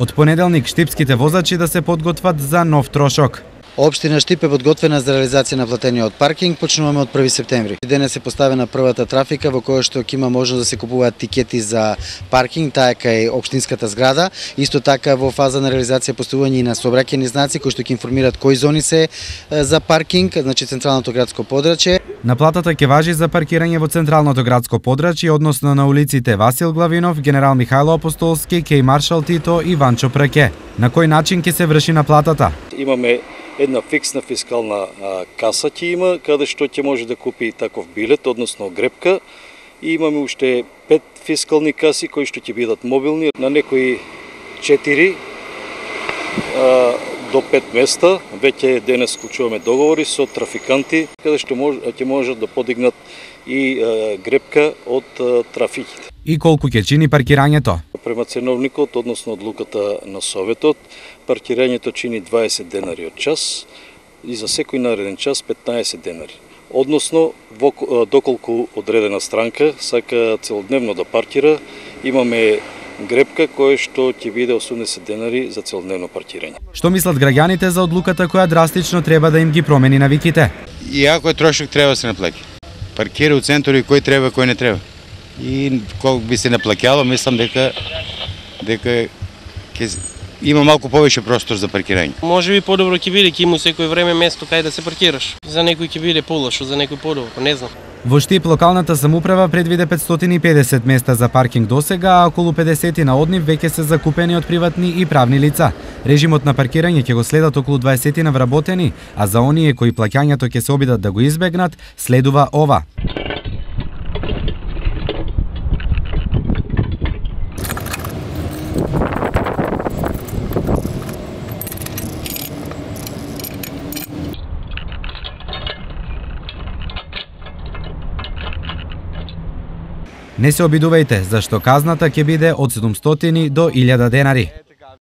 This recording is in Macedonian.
Од понеделник штипските возачи да се подготват за нов трошок. Општина Штип е подготвена за реализација на платениот паркинг. Почнуваме од 1 септември. Денес е поставена првата трафика во која што ќе има можност да се купуваат тикети за паркинг, таа е кај општинската зграда. Исто така во фаза на реализација постојување и на сообраќајни знаци кои што ќе информираат кои зони се за паркинг, значи централното градско подрачје. Наплатата ќе важи за паркирање во централното градско подрачје, односно на улиците Васил Главинов, Генерал Михајло Апостолски, Кеј Маршал Тито и Ванчо Праке. На кој начин ќе се врши наплатата? Имаме една фиксна фискална каса ќе има, каде што ќе може да купи таков билет, односно грепка. И имаме уште 5 фискални каси кои што ќе бидат мобилни, на некои 4 до 5 места. Веќе денес склучуваме договори со трафиканти, каде што ќе можат да подигнат и грепка од трафиките. И колку ќе чини паркирањето? Према ценовникот, односно одлуката на Советот, паркирањето чини 20 денари од час и за секој нареден час 15 денари. Односно, доколку одредена странка сака целодневно да паркира, имаме грепка која што ќе биде 80 денари за целодневно паркирање. Што мислат граѓаните за одлуката која драстично треба да им ги промени навиките? И ако е трошок треба да се наплаќа. Паркира у центари кој треба, кој не треба. И колку би се наплаќало, мислам дека ќе има малку повеќе простор за паркирање. Може би подобро ќе биде, ќе има секој време место кај да се паркираш. За некој ќе биде полошо, за некој подобро, не знам. Во Штип локалната самоуправа предвиде 550 места за паркинг досега, а околу 50 од нив веќе се закупени од приватни и правни лица. Режимот на паркирање ќе го следат околу 20 вработени, а за оние кои плаќањето ќе се обидат да го избегнат, следува ова. Не се обидувајте, зашто казната ќе биде од 700 до 1000 денари.